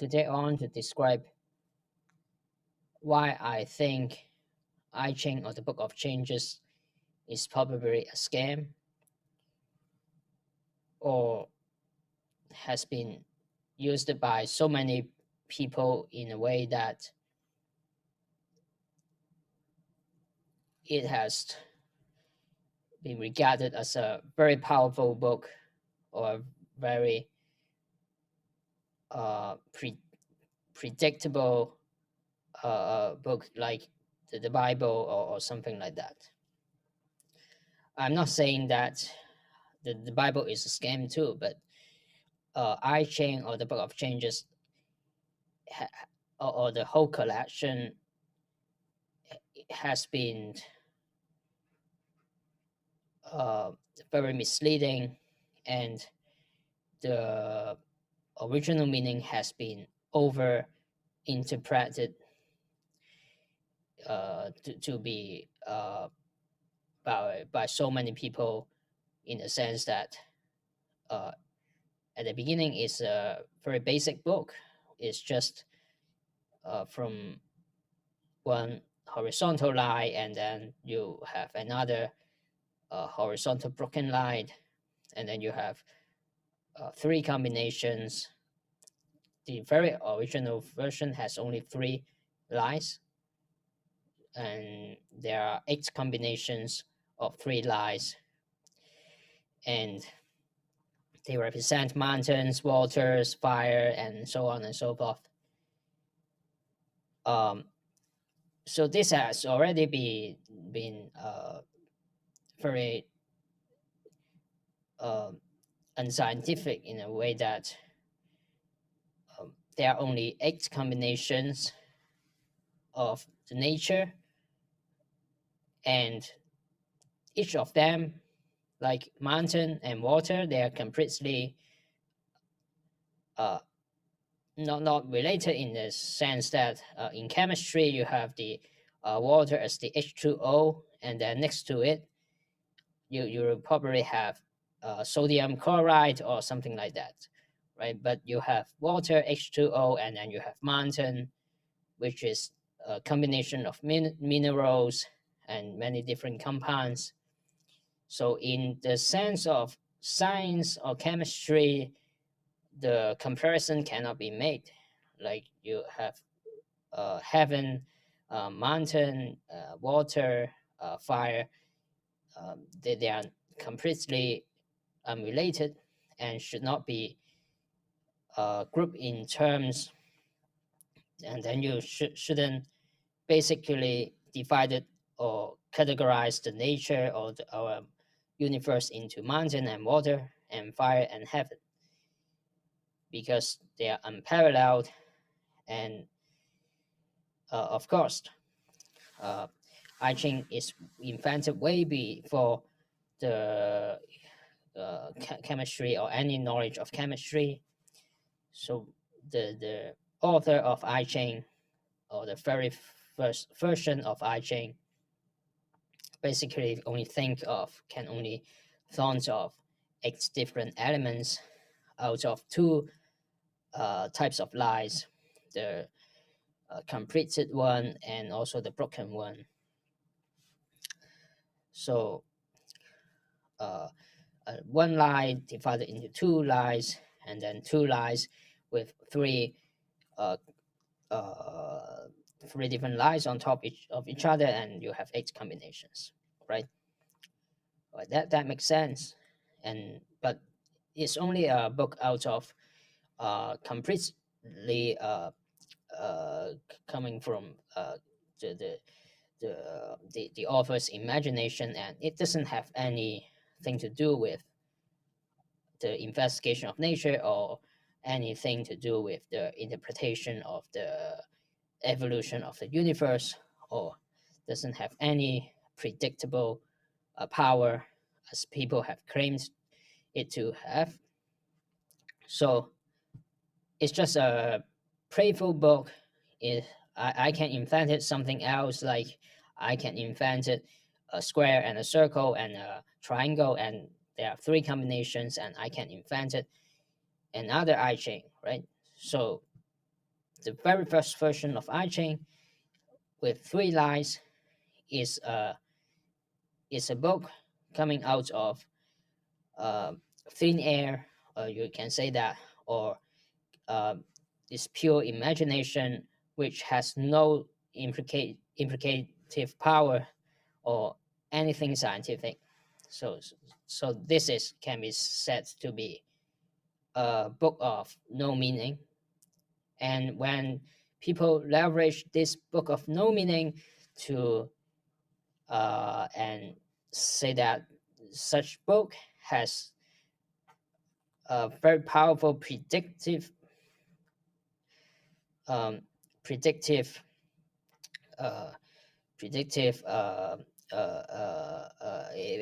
today on to describe why I think I Ching or the Book of Changes is probably a scam or has been used by so many people in a way that it has been regarded as a very powerful book or a very uh, pre- predictable book like the Bible or something like that. I'm not saying that the Bible is a scam too, but I Ching or the Book of Changes or the whole collection has been uh, very misleading, and the original meaning has been over interpreted to be by so many people in the sense that uh, at the beginning it's a very basic book. It's just from one horizontal line, and then you have another horizontal broken line, and then you have three combinations. The very original version has only three lines, and there are eight combinations of three lines, and they represent mountains, waters, fire, and so on and so forth. Um, so this has already been very uh, unscientific in a way that there are only eight combinations of the nature, and each of them, like mountain and water, they are completely uh, not related in the sense that in chemistry you have the water as the H2O, and then next to it you will probably have sodium chloride or something like that, right? But you have water H2O, and then you have mountain, which is a combination of minerals and many different compounds. So in the sense of science or chemistry, the comparison cannot be made. Like you have heaven, mountain, water, fire. They are completely unrelated and should not be grouped in terms. And then you shouldn't basically divide it or categorize the nature or our universe into mountain and water and fire and heaven, because they are unparalleled. And of course, uh, I Ching is invented way before the chemistry or any knowledge of chemistry. So the author of I Ching, or the very first version of I Ching, basically can only thought of eight different elements out of two types of lines, the completed one and also the broken one. So uh, one line divided into two lines, and then two lines with uh, uh, three different lines on top of each other, and you have eight combinations, right? Right, that makes sense. And but it's only a book out of completely coming from the, the the author's imagination, and it doesn't have anything to do with the investigation of nature or anything to do with the interpretation of the evolution of the universe, or doesn't have any predictable power as people have claimed it to have. So it's just a playful book. I can invent it something else, like I can invent it a square and a circle and a triangle, and there are three combinations, and I can invent it another I Ching, right? So the very first version of I Ching with 3 lies is a book coming out of uh, thin air, you can say that, or uh, is pure imagination which has no implicative power or anything scientific. So so this is can be said to be a book of no meaning. And when people leverage this book of no meaning to and say that such book has a very powerful um, predictive uh, predictive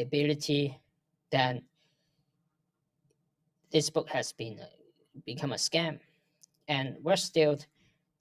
ability, then this book has been become a scam. And worse still,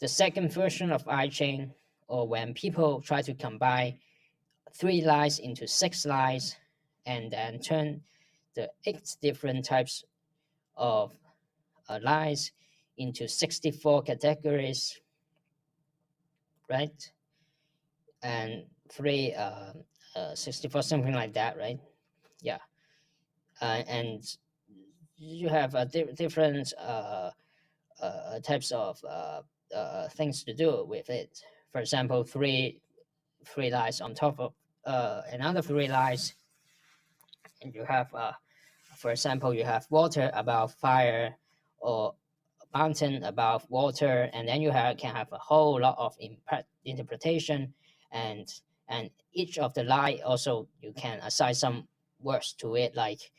the second version of I Ching, or when people try to combine 3 lies into 6 lies, and then turn the 8 different types of lies into 64 categories, right? And 64, something like that, right? Yeah. And you have different types of things to do with it. For example, three lies on top of another 3 lies, and you have for example, you have water above fire, or mountain above water, and then you can have a whole lot of interpretation, and each of the lie also you can assign some words to it, like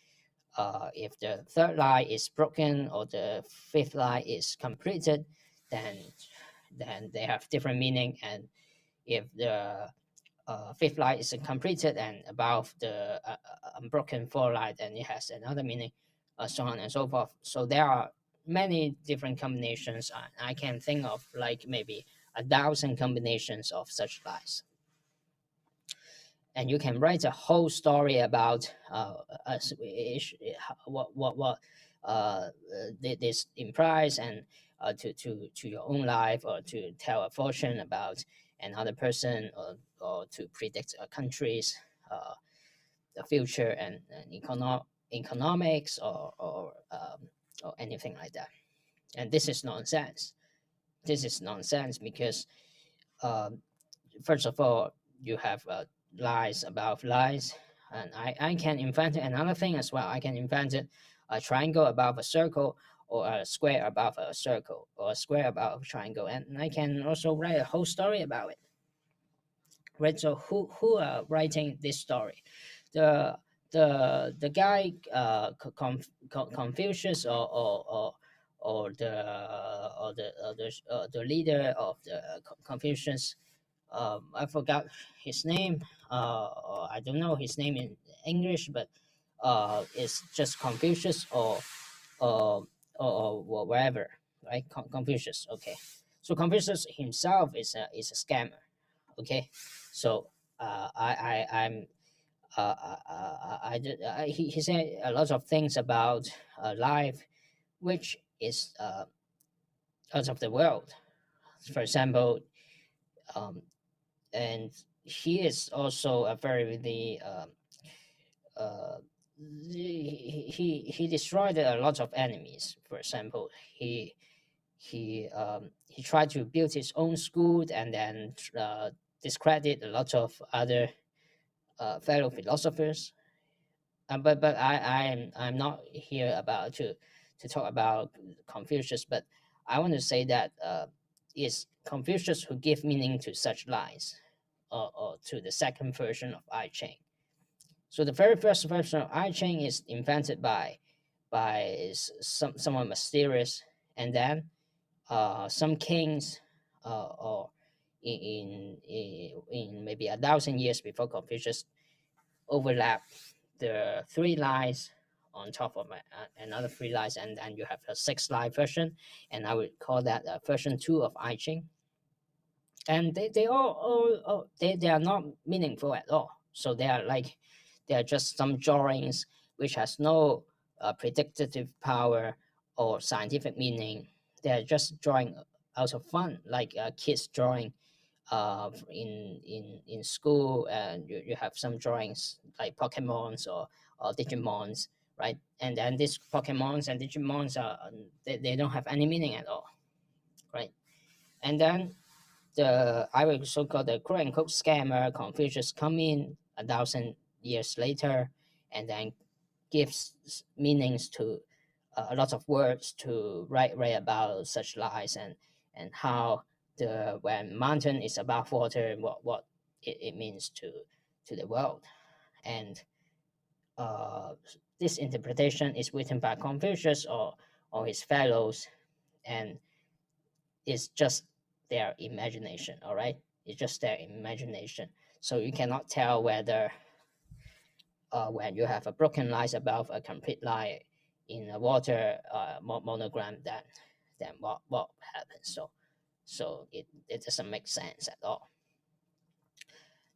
if the third lie is broken or the fifth lie is completed, then they have different meaning. And if the fifth line is completed and above the unbroken fourth line, then it has another meaning, so on and so forth. So there are many different combinations. I can think of like maybe 1,000 combinations of such lines. And you can write a whole story about what this implies, and to your own life, or to tell a fortune about another person, or to predict a country's the future, and economics, or anything like that. And this is nonsense. This is nonsense because um, first of all, you have lies above lies, and I can invent another thing as well. I can invent it a triangle above a circle, or a square above a circle, or a square above a triangle, and I can also write a whole story about it. Right? So who are writing this story? The the guy Confucius, or the leader of the Confucius. I forgot his name. I don't know his name in English, but it's just Confucius, or wherever, right? Confucius. Okay, so Confucius himself is a scammer. Okay, so I'm he said a lot of things about life, which is out of the world. For example, um, and he is also a very really uh, he destroyed a lot of enemies. For example, he tried to build his own school, and then discredit a lot of other fellow philosophers. But I'm not here about to talk about Confucius, but I want to say that it's Confucius who give meaning to such lies, or to the second version of I Ching. So the very first version of I Ching is invented by someone mysterious, and then some kings, or in maybe 1,000 years before Confucius, overlap the 3 lies on top of another 3 lies, and then you have a 6 lie version, and I would call that version 2 of I Ching. And they all they are not meaningful at all. So they are just some drawings which has no predictive power or scientific meaning. They are just drawing out of fun, like kids drawing in school, and you have some drawings like Pokemons or Digimons, right? And then these Pokemons and Digimons are they don't have any meaning at all, right? And then the I will so-called the quote unquote scammer Confucius come in 1,000 years later, and then gives meanings to a lot of words to write about such lies, and how the when mountain is above water, what it means to the world. And uh, this interpretation is written by Confucius or his fellows, and it's just their imagination. All right, it's just their imagination. So you cannot tell whether when you have a broken line above a complete line in a water monogram, then what happens? So it doesn't make sense at all.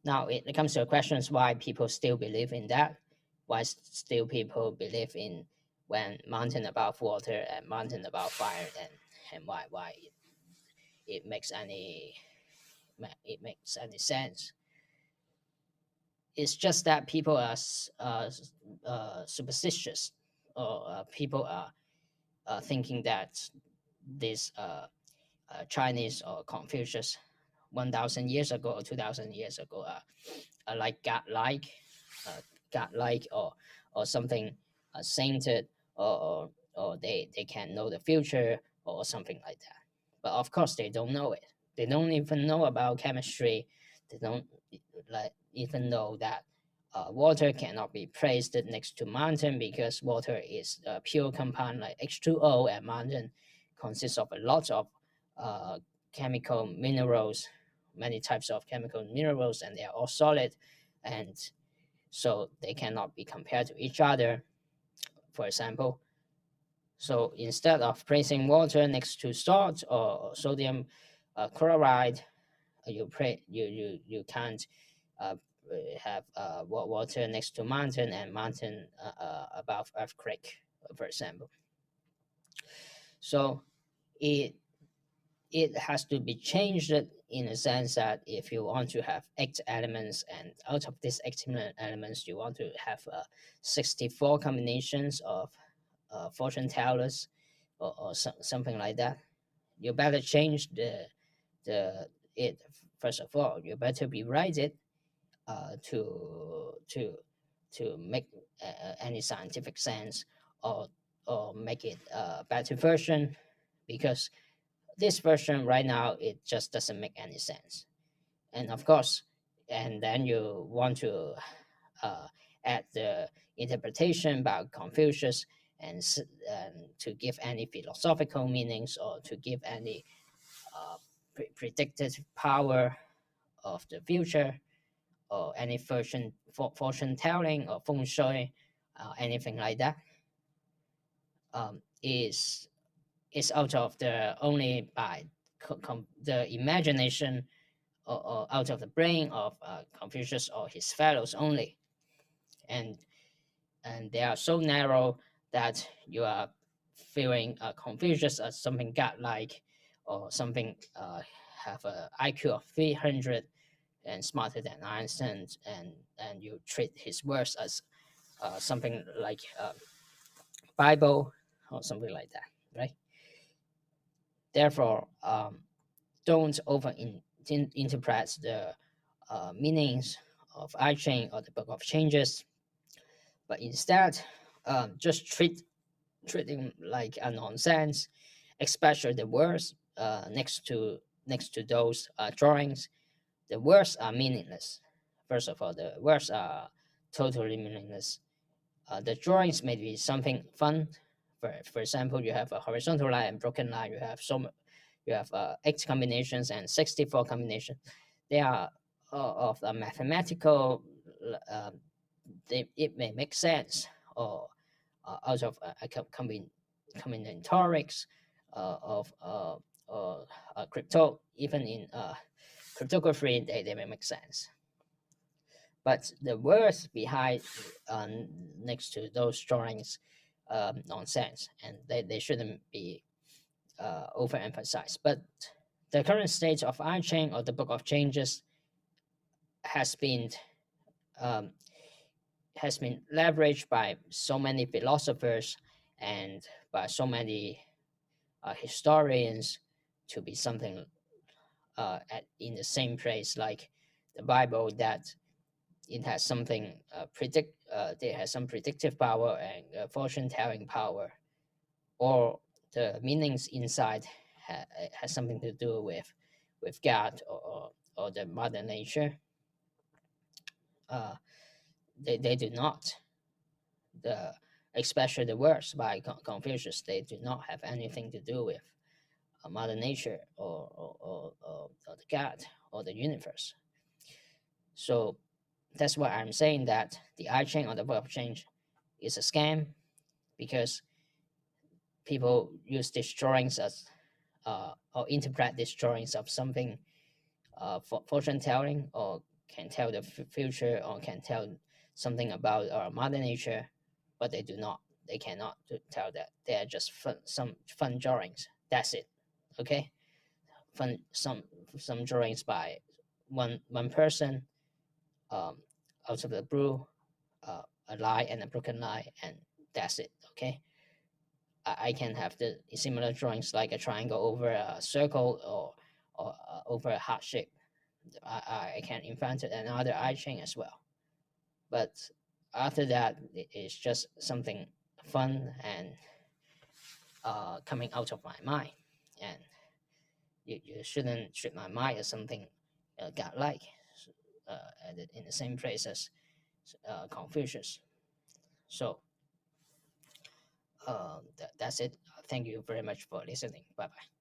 Now it comes to the questions why people still believe in that, why still people believe in when mountain above water and mountain above fire, and why it makes any it makes any sense. It's just that people are superstitious, or people are thinking that this Chinese or Confucius 1,000 years ago or 2,000 years ago are like godlike, uh, godlike, or something sainted, or they can know the future or something like that. But of course, they don't know it. They don't even know about chemistry. They don't like even know that water cannot be placed next to mountain because water is a pure compound like H2O, and mountain consists of a lot of uh, chemical minerals, many types of chemical minerals, and they are all solid, and so they cannot be compared to each other, for example. So instead of placing water next to salt or sodium chloride, you can't uh, have water next to mountain and mountain above earthquake, for example. So it it has to be changed in a sense that if you want to have 8 elements, and out of these 8 elements you want to have 64 combinations of fortune tellers, or something like that, you better change the it. First of all, you better rewrite it to make any scientific sense, or make it a better version, because this version right now it just doesn't make any sense. And of course, and then you want to uh, add the interpretation by Confucius, and to give any philosophical meanings, or to give any predicted power of the future, or any fortune telling or feng shui, anything like that, is out of the only by the imagination, or out of the brain of Confucius or his fellows only, and they are so narrow that you are feeling Confucius as something godlike, or something have a IQ of 300 and smarter than Einstein, and you treat his words as something like Bible or something like that, right? Therefore, don't interpret the meanings of I Ching or the Book of Changes, but instead just treat him like a nonsense, especially the words next to those drawings. The words are meaningless. First of all, the words are totally meaningless. The drawings may be something fun. For example, you have a horizontal line and broken line. You have 8 combinations and 64 combinations. They are of a mathematical. Uh, it may make sense, or out of combinatorics of crypto, even in cryptography, they may make sense. But the words behind next to those drawings, nonsense, and they shouldn't be overemphasized. But the current state of I Ching, or the Book of Changes, has been um, leveraged by so many philosophers and by so many historians to be something in the same place like the Bible, that it has something it has some predictive power and fortune telling power, or the meanings inside has something to do with God, or the mother nature. uh, they do not. The Especially the works by Confucius, they do not have anything to do with mother nature, or the God, or the universe. So that's why I'm saying that the I Ching, or the Book of Change, is a scam, because people use these drawings as or interpret these drawings of something for fortune telling, or can tell the future, or can tell something about our mother nature, but they do not. They cannot tell that. They are just some fun drawings. That's it. Okay, fun some drawings by one person, um, out of the blue, a lie and a broken lie, and that's it. Okay, I can have the similar drawings like a triangle over a circle, or over a heart shape. I can invent another I Ching as well. But after that, it's just something fun and coming out of my mind. And you shouldn't treat my mind as something godlike, in the same place as Confucius. So that's it. Thank you very much for listening. Bye bye.